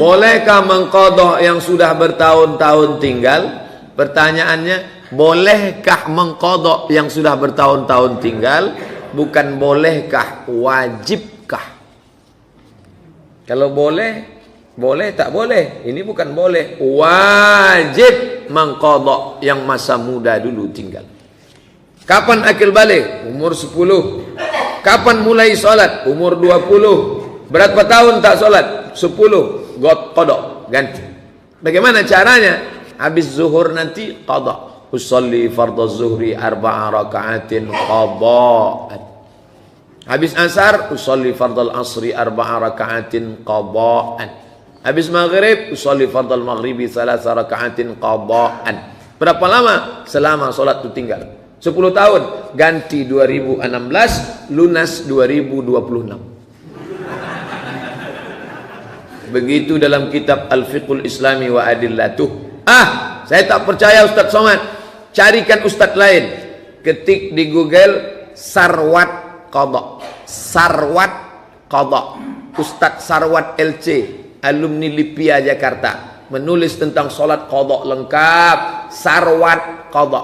Bolehkah mengqadha yang sudah bertahun-tahun tinggal? Pertanyaannya, bolehkah mengqadha yang sudah bertahun-tahun tinggal? Bukan bolehkah, wajibkah? Kalau boleh, boleh tak boleh. Ini bukan boleh, wajib mengqadha yang masa muda dulu tinggal. Kapan akil balik? Umur 10. Kapan mulai sholat? Umur 20. Berapa tahun tak sholat? 10. Qadha, ganti. Bagaimana caranya? Habis zuhur nanti qadha. Usolli fardhu zuhri 4 raka'atin qadha'an. Habis asar usolli fardhu asri 4 raka'atin qadha'an. Habis maghrib usolli fardhu maghribi 3 raka'atin qadha'an. Berapa lama? Selama sholat itu tinggal 10 tahun. Ganti 2016, lunas 2026. Begitu dalam kitab Al-Fiqhul Islami wa Adillatuh. Saya tak percaya Ustaz Somad. Carikan Ustaz lain. Ketik di Google Sarwat Qadha. Sarwat Qadha. Ustaz Sarwat LC, alumni Lipia Jakarta, menulis tentang solat qadha lengkap. Sarwat Qadha.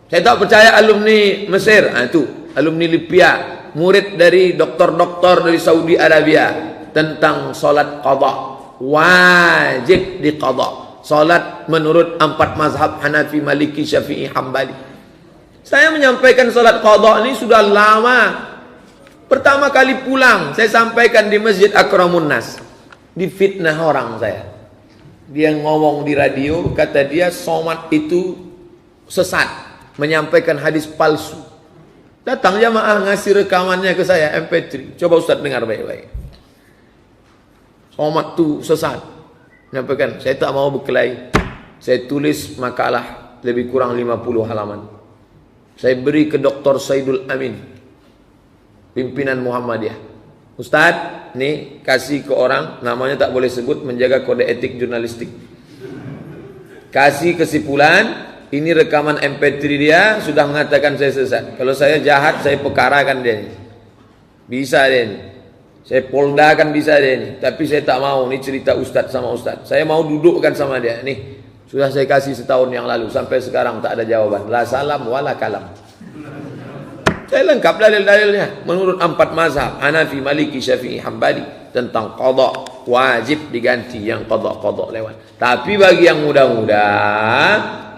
Saya tak percaya alumni Mesir. Itu alumni Lipia, murid dari doktor-doktor dari Saudi Arabia, tentang solat qadha. Wajib di qadha. Solat menurut 4 mazhab Hanafi, Maliki, Syafi'i, Hambali. Saya menyampaikan solat qadha ini sudah lama. Pertama kali pulang saya sampaikan di Masjid Akramun Nas. Difitnah orang saya. Dia ngomong di radio, kata dia Somad itu sesat, menyampaikan hadis palsu. Datang jamaah ngasih rekamannya ke saya MP3. Coba Ustaz dengar baik-baik. Somad tu sesat. Menyampaikan, saya tak mau berkelahi. Saya tulis makalah lebih kurang 50 halaman. Saya beri ke Dr. Saidul Amin, pimpinan Muhammadiyah. Ustaz, nih kasih ke orang, namanya tak boleh sebut, menjaga kode etik jurnalistik. Kasih kesimpulan, ini rekaman MP3 dia, sudah mengatakan saya sesat. Kalau saya jahat, saya pekarakan dia ini. Bisa dia ini. Saya polda kan bisa dia ini. Tapi saya tak mau, ini cerita Ustaz sama Ustaz. Saya mau dudukkan sama dia. Nih, sudah saya kasih setahun yang lalu, sampai sekarang tak ada jawaban. La salam wala kalam. Saya lengkap dalil-dalilnya. Menurut 4 mazhab, Hanafi, Maliki, Syafi'i, Hambali, tentang qadha. Wajib diganti yang qadha lewat. Tapi bagi yang muda-muda,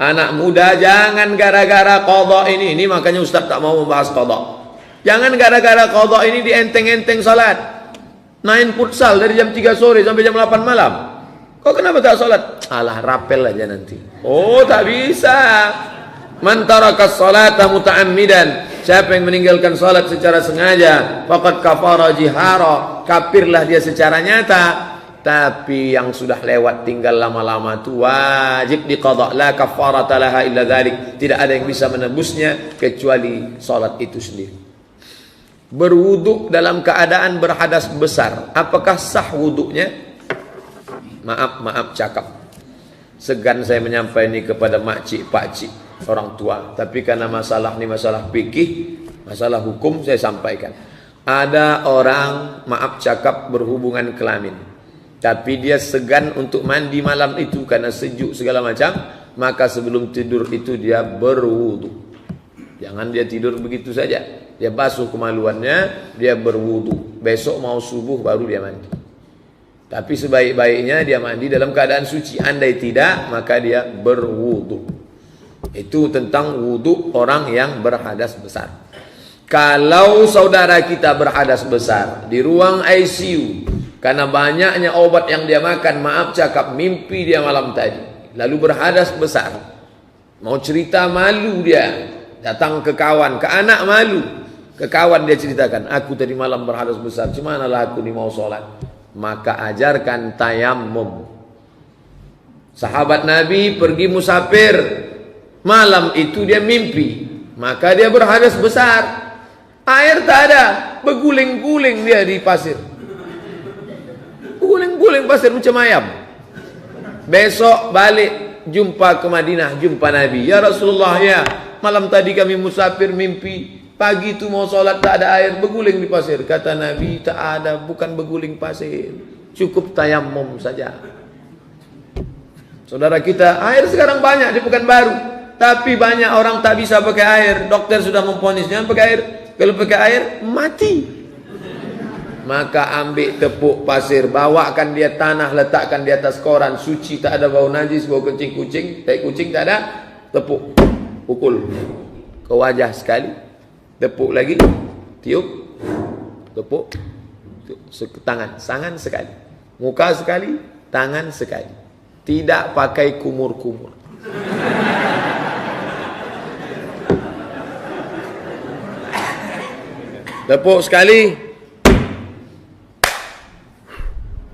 anak muda, jangan gara-gara qadha ini makanya Ustaz tak mau membahas qadha. Jangan gara-gara qadha ini dienteng-enteng salat. Main futsal dari jam 3 sore sampai jam 8 malam. Kok kenapa tak salat? Alah, rapel aja nanti. Oh, tak bisa. Man tarakas salata muta'ammidan. Siapa yang meninggalkan salat secara sengaja, faqad kafara jihara. Kafirlah dia secara nyata. Tapi yang sudah lewat tinggal lama-lama itu wajib diqadha. La kafarata laha illa dzalik. Tidak ada yang bisa menebusnya kecuali salat itu sendiri. Berwuduk dalam keadaan berhadas besar, apakah sah wuduknya? Maaf cakap. Segan saya menyampaikan ini kepada makcik, pakcik, orang tua. Tapi karena masalah ini masalah fikih, masalah hukum, saya sampaikan. Ada orang, maaf cakap, berhubungan kelamin, tapi dia segan untuk mandi malam itu karena sejuk segala macam. Maka sebelum tidur itu dia berwuduk. Jangan dia tidur begitu saja. Dia basuh kemaluannya, dia berwudu. Besok mau subuh baru dia mandi. Tapi sebaik-baiknya dia mandi dalam keadaan suci. Andai tidak, maka dia berwudu. Itu tentang wudu orang yang berhadas besar. Kalau saudara kita berhadas besar di ruang ICU karena banyaknya obat yang dia makan, maaf cakap, mimpi dia malam tadi, lalu berhadas besar, mau cerita malu dia, datang ke kawan, ke anak malu. Ke kawan dia ceritakan, aku tadi malam berhadas besar, cumanalah aku ni mau sholat. Maka ajarkan tayammum. Sahabat Nabi pergi musafir, malam itu dia mimpi, maka dia berhadas besar. Air tak ada, berguling-guling dia di pasir. Berguling-guling pasir macam ayam. Besok balik, jumpa ke Madinah, jumpa Nabi. Ya Rasulullah, ya, malam tadi kami musafir mimpi, pagi itu mau sholat tak ada air, berguling di pasir. Kata Nabi, tak ada, bukan berguling pasir, cukup tayamum saja. Saudara kita, air sekarang banyak di Pekanbaru, tapi banyak orang tak bisa pakai air. Dokter sudah memvonis jangan pakai air. Kalau pakai air mati. Maka ambil tepuk pasir, bawakan dia tanah, letakkan di atas koran, suci, tak ada bau najis, bau kencing kucing, tai kucing tak ada. Tepuk, pukul ke wajah sekali, tepuk lagi, tiup, tepuk, tangan sekali, muka sekali, tangan sekali. Tidak pakai kumur-kumur. Tepuk sekali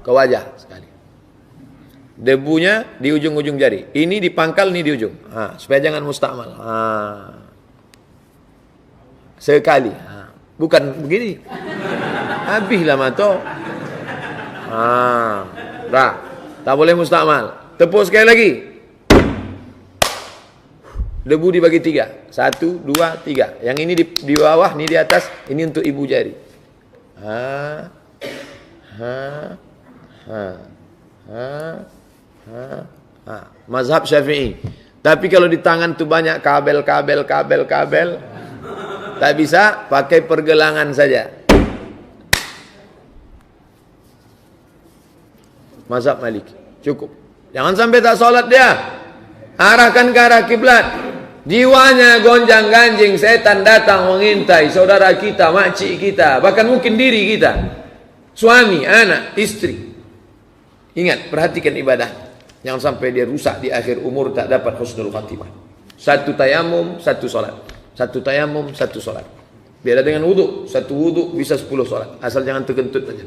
ke wajah sekali. Debunya di ujung-ujung jari. Ini di pangkal, ini di ujung. Supaya jangan mustakmal. Sekali. Bukan begini. Habislah mato. Dah. Tak boleh mustakmal. Tepuk sekali lagi. Debu dibagi 3. 1, 2, 3. Yang ini di bawah, ini di atas. Ini untuk ibu jari. Mazhab Syafi'i. Tapi kalau di tangan tu banyak kabel. Tak bisa, pakai pergelangan saja. Mazhab Maliki. Cukup. Jangan sampai tak solat dia. Arahkan ke arah kiblat. Jiwanya gonjang-ganjing, setan datang mengintai saudara kita, makcik kita, bahkan mungkin diri kita. Suami, anak, istri. Ingat, perhatikan ibadah. Jangan sampai dia rusak di akhir umur, tak dapat husnul khatimah. 1 tayamum, 1 solat. 1 tayamum, 1 solat. Beda dengan wudhu. 1 wudhu bisa 10 solat. Asal jangan terkentut saja.